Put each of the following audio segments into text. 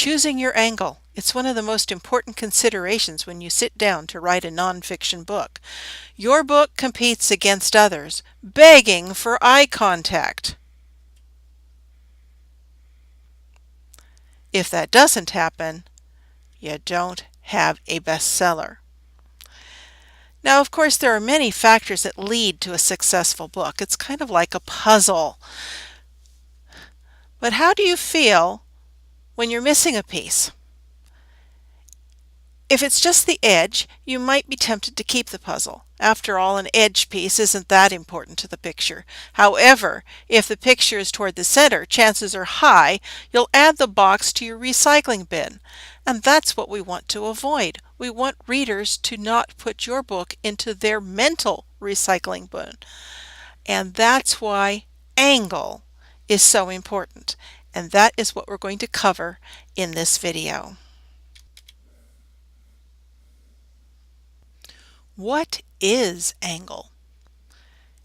Choosing your angle. It's one of the most important considerations when you sit down to write a nonfiction book. Your book competes against others, begging for eye contact. If that doesn't happen, you don't have a bestseller. Now, of course, there are many factors that lead to a successful book. It's kind of like a puzzle. But how do you feel when you're missing a piece? If it's just the edge, you might be tempted to keep the puzzle. After all, an edge piece isn't that important to the picture. However, if the picture is toward the center, chances are high you'll add the box to your recycling bin. And that's what we want to avoid. We want readers to not put your book into their mental recycling bin. And that's why angle is so important. And that is what we're going to cover in this video. What is angle?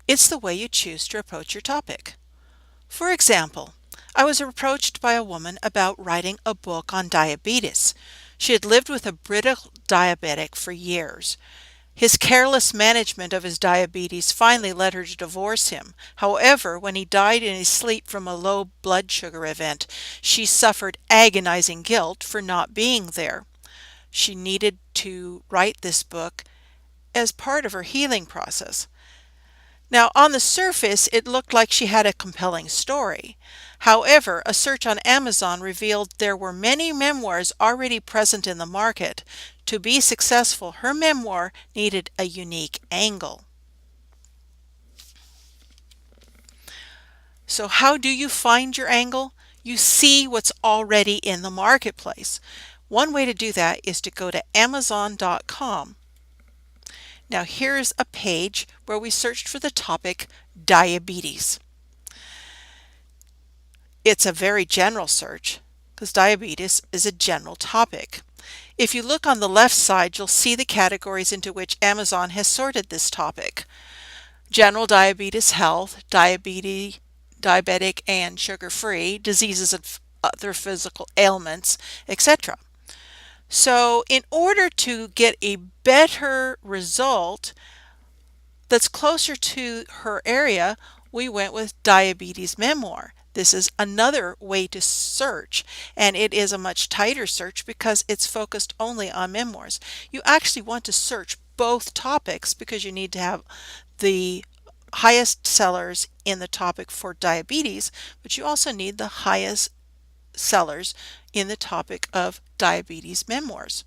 It's the way you choose to approach your topic. For example, I was approached by a woman about writing a book on diabetes. She had lived with a brittle diabetic for years. His careless management of his diabetes finally led her to divorce him. However, when he died in his sleep from a low blood sugar event, she suffered agonizing guilt for not being there. She needed to write this book as part of her healing process. Now, on the surface, it looked like she had a compelling story. However, a search on Amazon revealed there were many memoirs already present in the market. To be successful, her memoir needed a unique angle. So how do you find your angle? You see what's already in the marketplace. One way to do that is to go to Amazon.com. Now here's a page where we searched for the topic diabetes. It's a very general search because diabetes is a general topic. If you look on the left side, you'll see the categories into which Amazon has sorted this topic. General diabetes health, diabetes, diabetic and sugar-free, diseases and other physical ailments, etc. So in order to get a better result that's closer to her area, we went with diabetes memoir. This is another way to search, and it is a much tighter search because it's focused only on memoirs. You actually want to search both topics because you need to have the highest sellers in the topic for diabetes, but you also need the highest sellers in the topic of diabetes memoirs.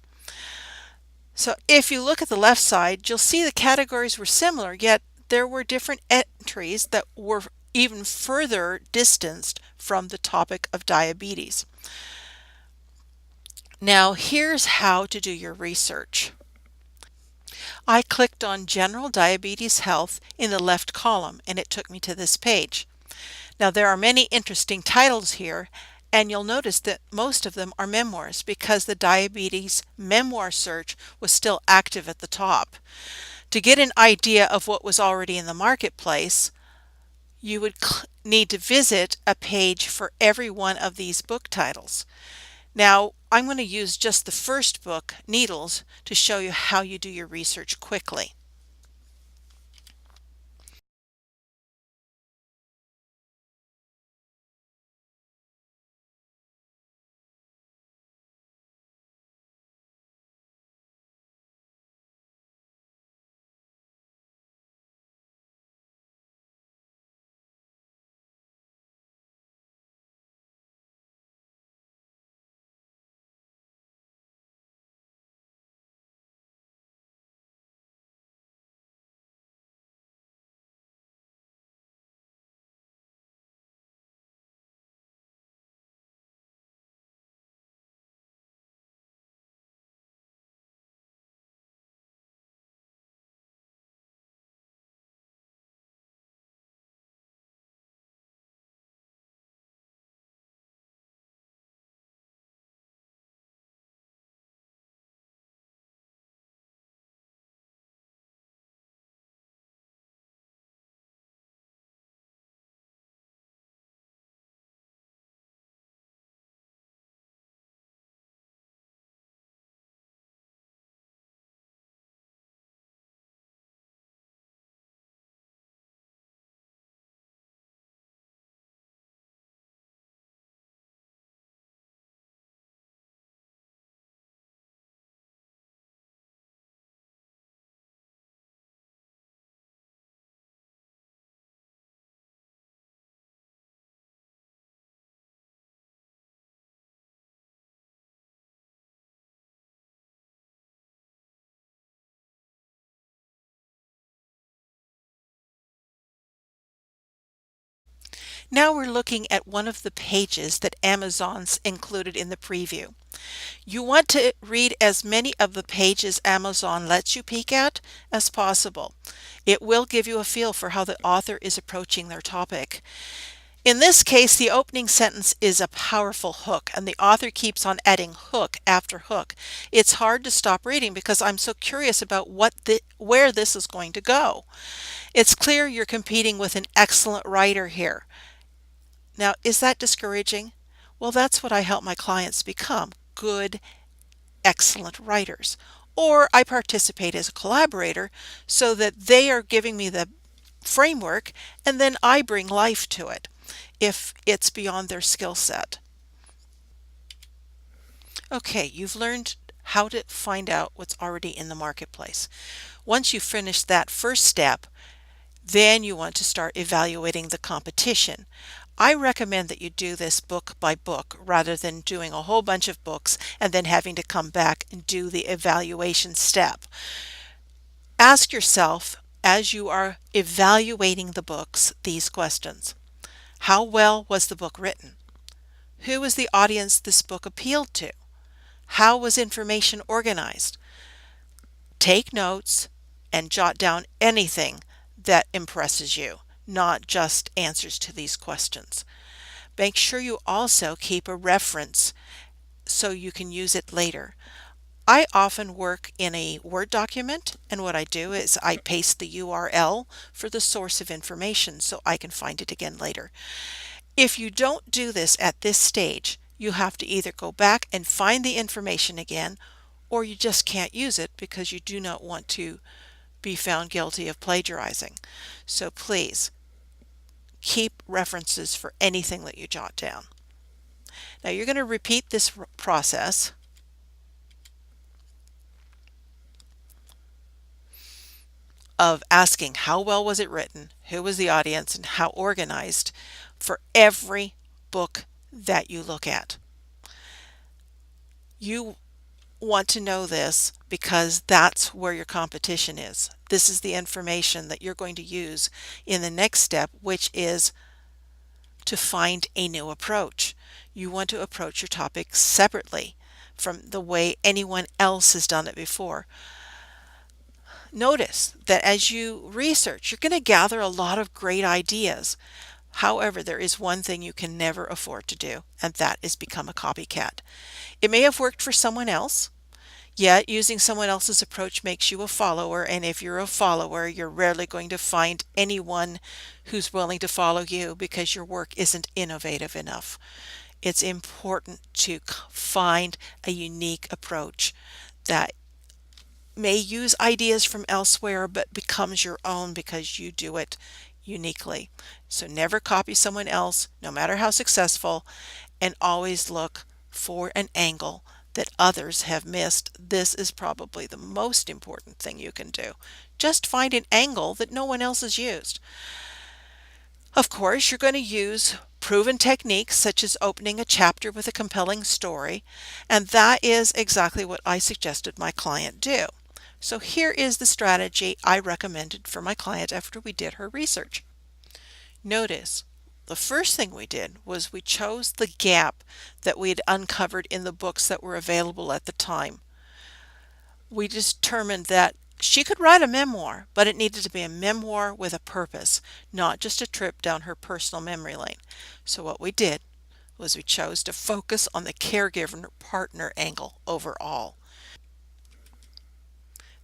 So if you look at the left side, you'll see the categories were similar, yet there were different entries that were even further distanced from the topic of diabetes. Now here's how to do your research. I clicked on General Diabetes Health in the left column and it took me to this page. Now there are many interesting titles here, and you'll notice that most of them are memoirs because the diabetes memoir search was still active at the top. To get an idea of what was already in the marketplace, you would need to visit a page for every one of these book titles. Now, I'm going to use just the first book, Needles, to show you how you do your research quickly. Now we're looking at one of the pages that Amazon's included in the preview. You want to read as many of the pages Amazon lets you peek at as possible. It will give you a feel for how the author is approaching their topic. In this case, the opening sentence is a powerful hook, and the author keeps on adding hook after hook. It's hard to stop reading because I'm so curious about where this is going to go. It's clear you're competing with an excellent writer here. Now, is that discouraging? Well, that's what I help my clients become, good, excellent writers. Or I participate as a collaborator so that they are giving me the framework and then I bring life to it if it's beyond their skill set. Okay, you've learned how to find out what's already in the marketplace. Once you finish that first step, then you want to start evaluating the competition. I recommend that you do this book by book rather than doing a whole bunch of books and then having to come back and do the evaluation step. Ask yourself, as you are evaluating the books, these questions. How well was the book written? Who was the audience this book appealed to? How was information organized? Take notes and jot down anything that impresses you, not just answers to these questions. Make sure you also keep a reference so you can use it later. I often work in a Word document, and what I do is I paste the URL for the source of information so I can find it again later. If you don't do this at this stage, you have to either go back and find the information again, or you just can't use it because you do not want to be found guilty of plagiarizing. So please keep references for anything that you jot down. Now you're going to repeat this process of asking how well was it written, who was the audience, and how organized for every book that you look at. You want to know this because that's where your competition is. This is the information that you're going to use in the next step, which is to find a new approach. You want to approach your topic separately from the way anyone else has done it before. Notice that as you research, you're going to gather a lot of great ideas. However, there is one thing you can never afford to do, and that is become a copycat. It may have worked for someone else, yet using someone else's approach makes you a follower, and if you're a follower, you're rarely going to find anyone who's willing to follow you because your work isn't innovative enough. It's important to find a unique approach that may use ideas from elsewhere but becomes your own because you do it uniquely. So never copy someone else, no matter how successful, and always look for an angle that others have missed. This is probably the most important thing you can do. Just find an angle that no one else has used. Of course, you're going to use proven techniques such as opening a chapter with a compelling story, and that is exactly what I suggested my client do. So here is the strategy I recommended for my client after we did her research. Notice, the first thing we did was we chose the gap that we had uncovered in the books that were available at the time. We determined that she could write a memoir, but it needed to be a memoir with a purpose, not just a trip down her personal memory lane. So what we did was we chose to focus on the caregiver partner angle overall.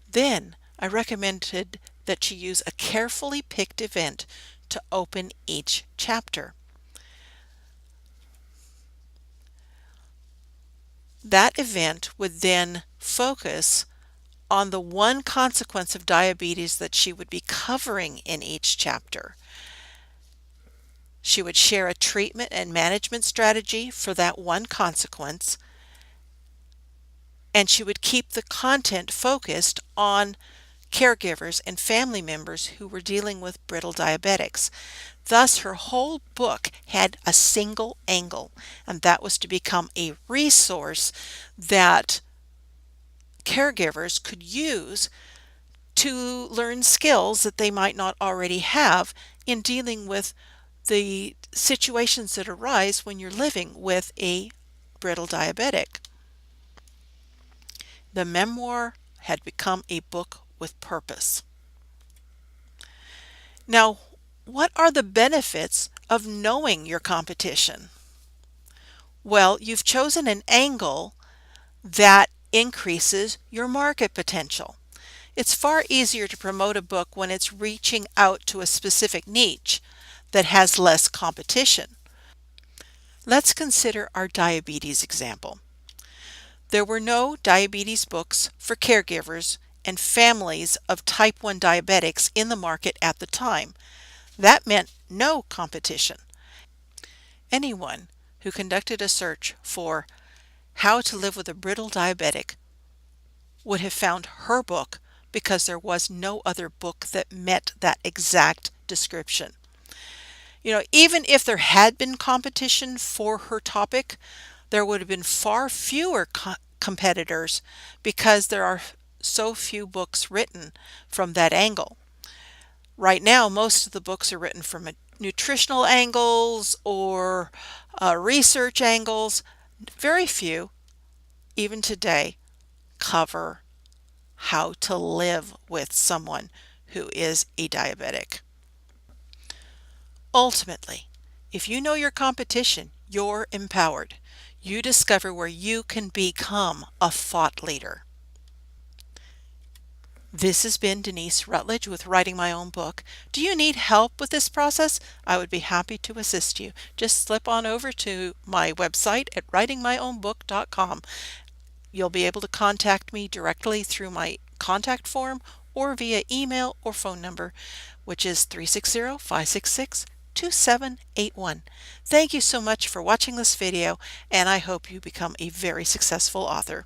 Then I recommended that she use a carefully picked event to open each chapter. That event would then focus on the one consequence of diabetes that she would be covering in each chapter. She would share a treatment and management strategy for that one consequence, and she would keep the content focused on caregivers and family members who were dealing with brittle diabetics. Thus, her whole book had a single angle, and that was to become a resource that caregivers could use to learn skills that they might not already have in dealing with the situations that arise when you're living with a brittle diabetic. The memoir had become a book with purpose. Now, what are the benefits of knowing your competition? Well, you've chosen an angle that increases your market potential. It's far easier to promote a book when it's reaching out to a specific niche that has less competition. Let's consider our diabetes example. There were no diabetes books for caregivers and families of type 1 diabetics in the market at the time. That meant no competition. Anyone who conducted a search for how to live with a brittle diabetic would have found her book because there was no other book that met that exact description. Even if there had been competition for her topic, there would have been far fewer competitors because there are so few books written from that angle. Right now, most of the books are written from nutritional angles or research angles. Very few, even today, cover how to live with someone who is a diabetic. Ultimately, if you know your competition, you're empowered. You discover where you can become a thought leader. This has been Denise Rutledge with Writing My Own Book. Do you need help with this process? I would be happy to assist you. Just slip on over to my website at writingmyownbook.com. You'll be able to contact me directly through my contact form or via email or phone number, which is 360-566-2781. Thank you so much for watching this video, and I hope you become a very successful author.